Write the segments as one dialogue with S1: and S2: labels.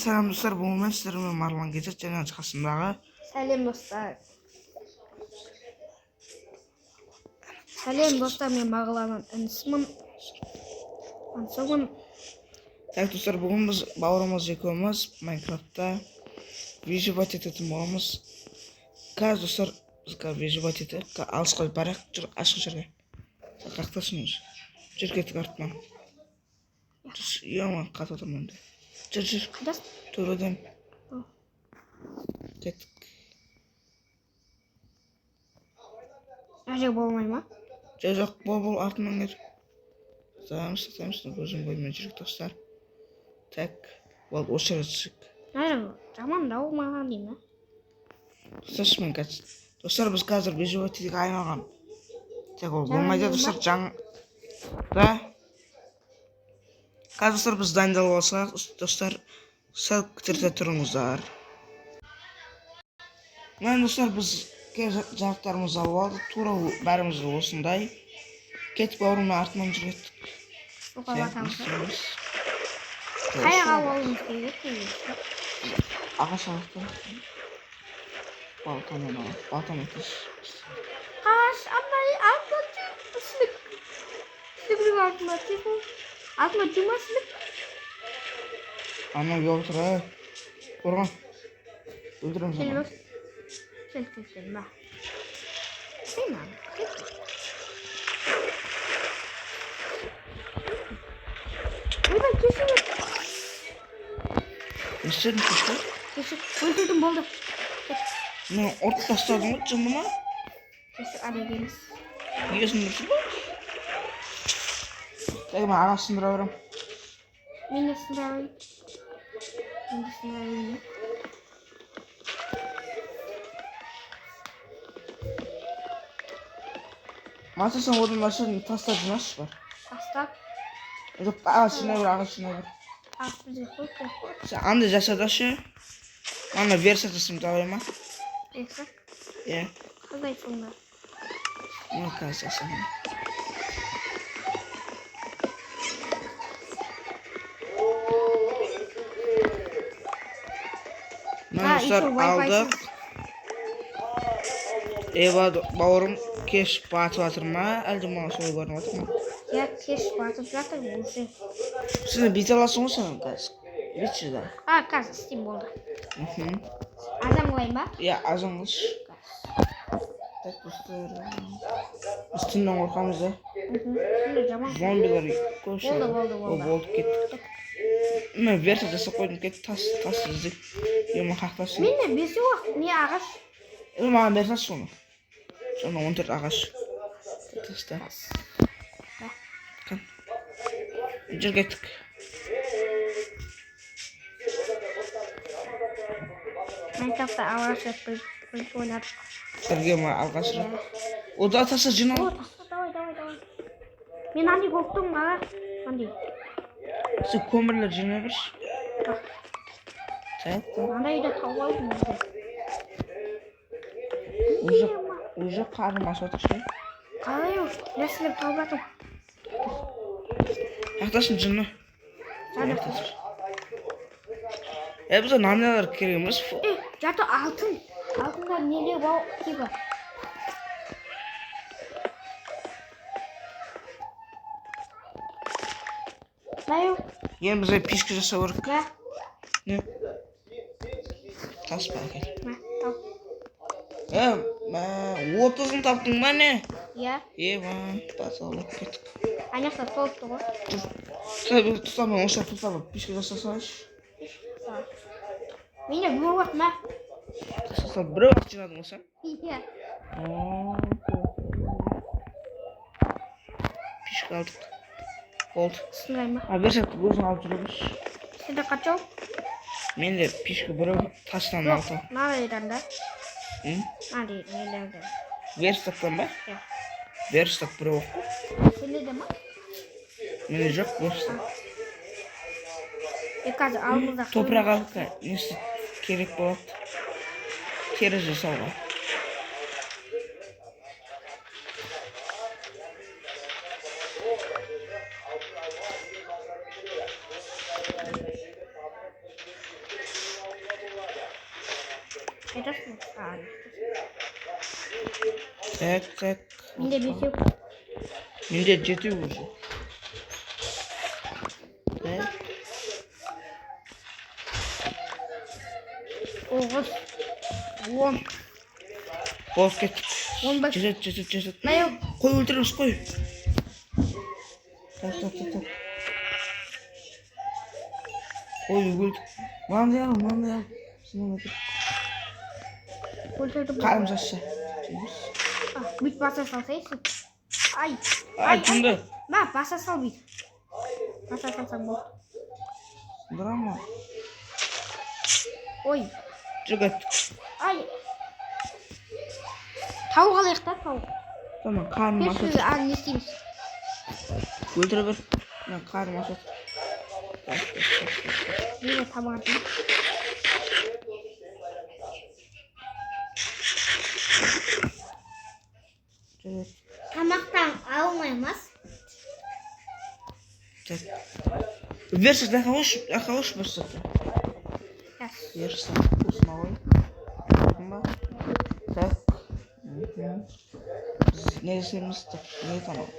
S1: Selam dostlar, bu moment sizlerle Marlan Gecet және қасымдағы.
S2: Сәлем достар. Сәлем достар, мен Бағланның інісімін. Ансығын.
S1: Так достар, бүгін біз бауырымыз екеуміз Майнкрафтта выживать ететін боламыз. Қазір достар, біз выживать етіп, алысқа барақ жүр, ашық жерге. Қақтасыңыз. Жүр кеттік артынан. Ема қатып отырмын енді. Жүр. Төреден. Кеттік.
S2: Әже болмай ма?
S1: Жоқ, бол артынан кет. Сатаймыз, көзім бойымен жүрік достар. Так, болды, осы жерге түсік.
S2: Әже, жамандау маған деймін.
S1: Достаршымен кәтсін. Достар, біз қазір выживать етеге айналған. Так, ол болмайды достар, жаң... Да? Қазір достар, біз дайындалып алсақ, достар, сәл күтерте тұрыңыздар. Мен достар, біз жарықтарымызды алып алдық, тура бәріміз осындай. Кетіп бауырымның артынан жүреттік.
S2: Қай алуымыз керек дейміз?
S1: Ағаш алықтан. Балтамен алып, балтамен кеш.
S2: Қаш, артына түсілік. Түсілік артына түсілік. Артына жұма түсілік.
S1: Ана кеп тұр, Қорған. Өлдірем саған.
S2: Сел, ба. Сен ана. Ойбай, кесіп.
S1: Естерін кешті?
S2: Кесіп, өлтірдім болды.
S1: Мен ұрт тастадың ғой, жынды ма?
S2: Кесіп, арегеміз.
S1: Егесін дұрсы ба? Тәгі мен ағаш сындыра берем.
S2: Мен де сындыра берем.
S1: Маса сен одан ашын таста жинаш бар.
S2: Тастап.
S1: Жоқ, ағаш жинай бір, ағаш жинай бір.
S2: Ағаш бізде қойып.
S1: Сен андай жасадашы. Ана версиясын табай ма?
S2: Версия?
S1: Е.
S2: Қандай сонда?
S1: Мен қазір жасамын. Достар, алдық. Ева, бауырым кеш батып жатыр ма? Әлде маған солай көрініп жатыр ма?
S2: Я кеш батып жатыр уже.
S1: Сені бейте аласың ғой сен қазір. Бейтші да.
S2: Қазір істейм болды. Азан қылайын ба?
S1: Иә, азан қылш. Так, достар. Біз түннен қорқамыз да. Зомбилар көші. Болды, кеттік. Мен версия жасап қойдым, кеттік, тас іздік. Ема қақтасын.
S2: Мен де бесі уақыт, не ағаш?
S1: Маған берсін соны. Соны 14 ағаш. Таста. Кән. Жүр кеттік.
S2: Майнкрафтта алғаш рет бірінші ойнадық.
S1: Сәрге ма алғаш рет? Ода таса жинау.
S2: Давай. Мен андай қорқтым аға. Андай.
S1: Сен көмірлер жинай бірш. Так.
S2: Андай үйде тауып алдым бізде.
S1: Уже қарым асып отыр.
S2: Қалай ол? Нәрселер тауып жатыр.
S1: Ақтасын жыны. Бізде нанелер керек емес.
S2: Жаты алтын. Алтындар нелер бау кейбі. Найо?
S1: Ең бізге пешкі жасау керек.
S2: Мә?
S1: Не? Тас ба әкел.
S2: Мә, тау.
S1: 30-ын таптың ба не?
S2: Иә.
S1: Ма, басалып кеттік.
S2: Аяқта толыпты ғой.
S1: Тұтамын, онша тұтамын. Пешкі жасасаңыз.
S2: Менде бір уақыт мә?
S1: Жасасам, бір уақыт жинадың ғой сен?
S2: Иә.
S1: Пешкі алдық. Болды.
S2: Сынғай ма?
S1: Берсек өзің алып жүріңіз.
S2: Сенде қачау?
S1: Менде пешкі бір тастан алты.
S2: Надайдан да?
S1: Надай,
S2: нелерді.
S1: Верстақтан ба?
S2: Иә.
S1: Верстақ бір оқ.
S2: Сенде де ма?
S1: Менде жоқ верстақ.
S2: Қазір алдымызда
S1: топырақ алып несі керек болады. Тері жасауға.
S2: Жетесің.
S1: Так.
S2: Менде бесеу.
S1: Менде 7 уже. Так.
S2: 9, 10.
S1: Болып кеттік.
S2: 15.
S1: Жетеді.
S2: Наяу.
S1: Қой өлтіреміз, қой. Так. Ой, өлді. Мынандай ал. Сынамай тұр.
S2: Өлтірдім.
S1: Қарым жасы.
S2: Бүйтіп баса салсайсың. Ай.
S1: Жынды.
S2: Баса сал бүйт. Баса салсаң болды.
S1: Драма.
S2: Ой.
S1: Жігіт.
S2: Ай. Тауық алайық та, тауық.
S1: Тамам, қарым ашады.
S2: Не істейміз?
S1: Өлтіре бір. Мен қарым ашады.
S2: Мені тамақ атайын.
S1: Жігіт.
S2: Тамақтан алмаймыз.
S1: Версия, дай хороший версия. Версия. Вкусновой. Так. Не істейміз? Не тамақ?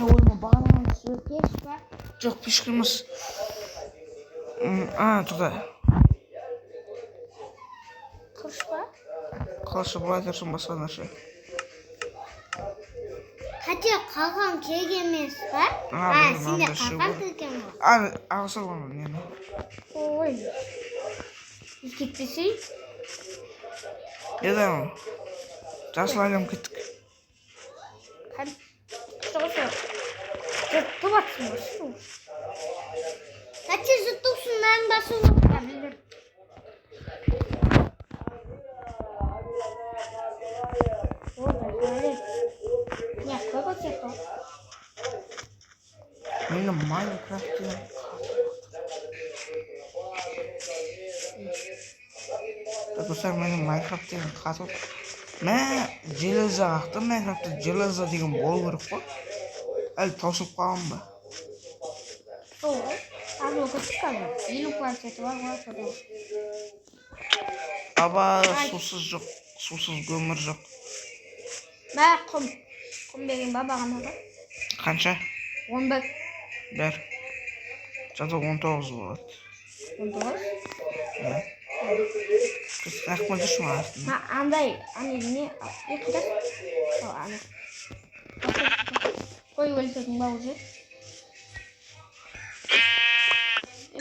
S1: Ойма бағанан түсіп.
S2: Кеш па?
S1: Жоқ, пешкіміз. Туда.
S2: Қылыш па?
S1: Қалшы бұлай тұрсын басқа нәрсе.
S2: Қате қалған керек емес па? Сенде қалған керек емес.
S1: Ағысал оны, нені?
S2: Ой. Кетпесей?
S1: Еді ау. Жасыл әлем кеттік.
S2: Что? Жұртты батсың ба? Что? Қате жұрттықсың, мән басу.
S1: Мені Майнкрафт'те так достар, мені Майнкрафт'те қатып. Мен железа ақты, Майнкрафт'те железа деген болу керек қой. Әлі таусып қалған ба?
S2: Сол. Аз оқытып қалды. Елу планшеті бар ғой содан.
S1: Аба, сусыз жоқ, сусыз көмір жоқ.
S2: Құм. Құм берген ба бағана ба?
S1: Қанша?
S2: 11.
S1: Бәр. Жады 19 болады.
S2: 19?
S1: Рахмет үшін артын.
S2: Андай не? Қидас? Ана. Қой өлтірдің ба уже?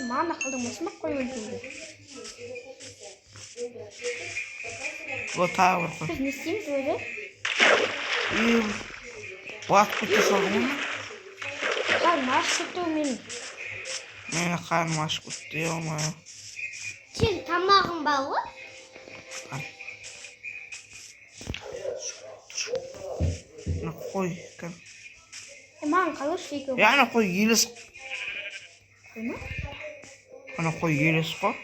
S2: Мана қалдыңмасын ба қой өлтірді?
S1: Бұл тағы бір қой.
S2: Біз не істейміз өзі?
S1: Батып кетті салдың ма?
S2: Қарым ашып кетті менің.
S1: Мені қарым ашып кетті, ема.
S2: Сен тамағың ба ғой?
S1: Қой, кәм.
S2: Маған қалыш екен.
S1: Ана қой елес.
S2: Қой ма?
S1: Ана қой елес қой.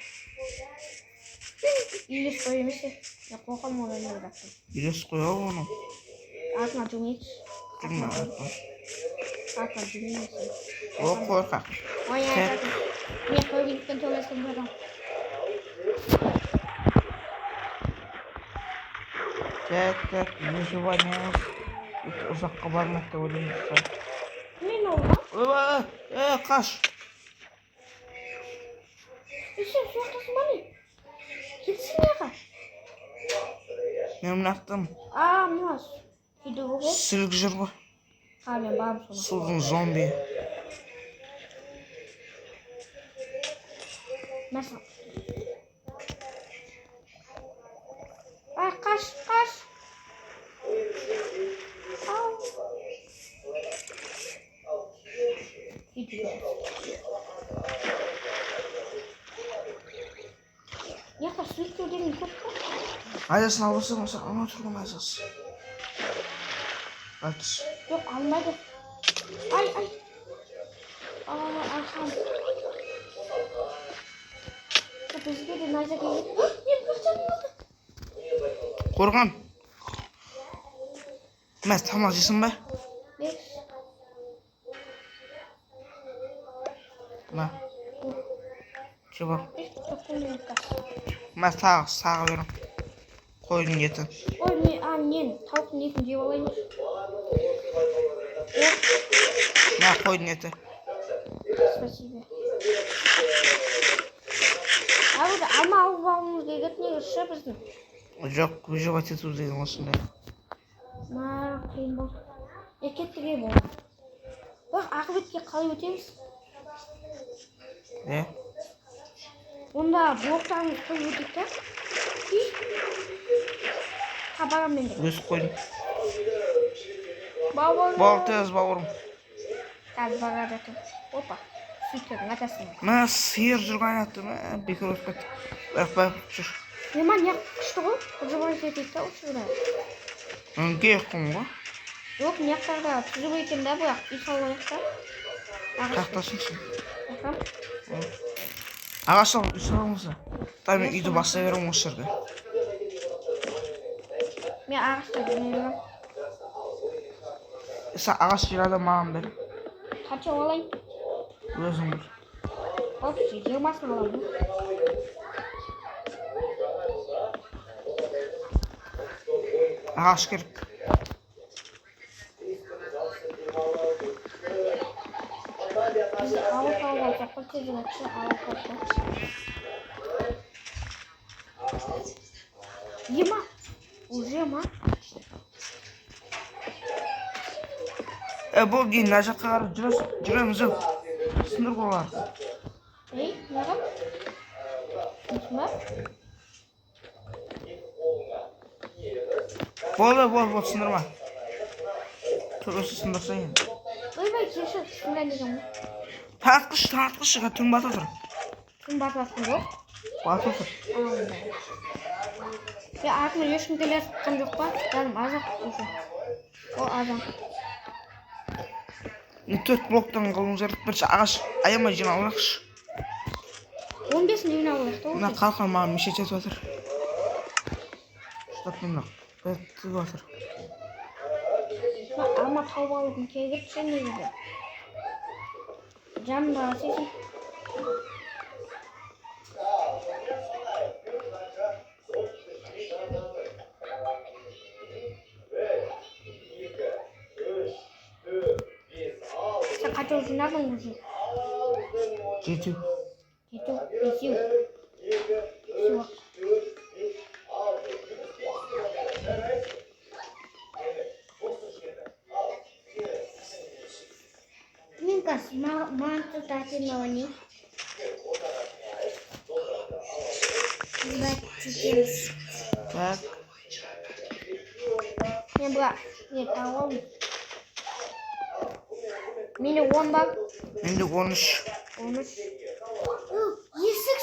S2: Елес қой емес. Қоқам одан өйдақтым.
S1: Елес қой ау оны.
S2: Артына жүмейді.
S1: Жүрме артына.
S2: Артына жүмейді.
S1: О, қорқақ.
S2: Ой, айтатын. Мен қой келіктен төлесім бұрын.
S1: Так, выживание. Ұзаққа бармайды деп ойлаймыз.
S2: Мен ол ма?
S1: Қаш.
S2: Сен соқтасың ба не? Келсін неға?
S1: Мен мынақтым.
S2: Мынас. Күйді ғой?
S1: Сілік жүр ғой.
S2: Мен барым соны.
S1: Судың зомби.
S2: Мәсіл. Қаш. Яқа суетке деген көп қой?
S1: Айдасын албаса, ана тұрған айдасы. Айтыс.
S2: Жоқ, алмайды. Ай. Арқам. Бізге де найза келген. Мен бір жаным алды.
S1: Қорған. Мәз тамақ жесің ба?
S2: Бес.
S1: Ма. Че бар?
S2: Жоқ, көмек қас.
S1: Мәз тағы берім. Қойдың етін.
S2: Ой, мен тауықтың етін жеп алайын.
S1: Мына қойдың еті.
S2: Спасибо. Abi alma alып алуымыз керек неге шы біздің?
S1: Жоқ, выживать ету деген осындай.
S2: Қиын болды. Кеттіге болды. Бірақ ақыбетке қалай өтеміз? Онда блоктарымыз қойып өтейік та? Табарам мен де.
S1: Өсіп қойдың.
S2: Бауырым.
S1: Тез бауырым.
S2: Қазір бағар жатыр. Опа. Сөйтіп, атасың.
S1: Мә, сиыр жүрген атты, бекер өтіп кетті. Бірақ жүр.
S2: Неман яқ күшті ғой? Құжыбай кетейік та ұшырда.
S1: Өңге құм ғой.
S2: Жоқ, мияқтарда түзіп екен да бірақ үй салып та.
S1: Қақтасын сен.
S2: Қақтам.
S1: Ағаш алып үй саламыза. Мен үйді бастай берем осы жерге.
S2: Мен ағашты жинайын.
S1: Сен ағаш жинады маған бер.
S2: Қанша алайын?
S1: Өзің бір.
S2: Оп, 20-сын аламын.
S1: Ағаш керек.
S2: Ауыл тауып алсақ бір тез жатшы, ауыл тауып. Ема? Уже ма?
S1: Бұл кейін мына жаққа қарап жүреміз ау. Сындыр қолар.
S2: Неғып? Несіма?
S1: Болды, сындырма. Түресі сындырса енді.
S2: Ойбай, кешір, сынған деген мұ?
S1: Тартқышыға түн бата тұр.
S2: Түн батасың жоқ?
S1: Бата тұр.
S2: Артына ешкім келе жатқан жоқ па? Жаным азақ уже. О, азақ.
S1: 4 блоктан қалуымыз керек. Бірінші ағаш аямай жиналайықшы.
S2: 15-ін жинауылық та
S1: Мына қалқан маған мешет етіп жатыр. Штап мына бәттіп жатыр.
S2: Алма тауып алудың керек ше негізі. Жанымдағы сесін. Сен қанша жинадың уже?
S1: 7.
S2: 7. Минкас, манту тати нони.
S1: Так.
S2: Мен бұға, тауым. Мені 10 бар.
S1: Менде 13.
S2: 13. Есік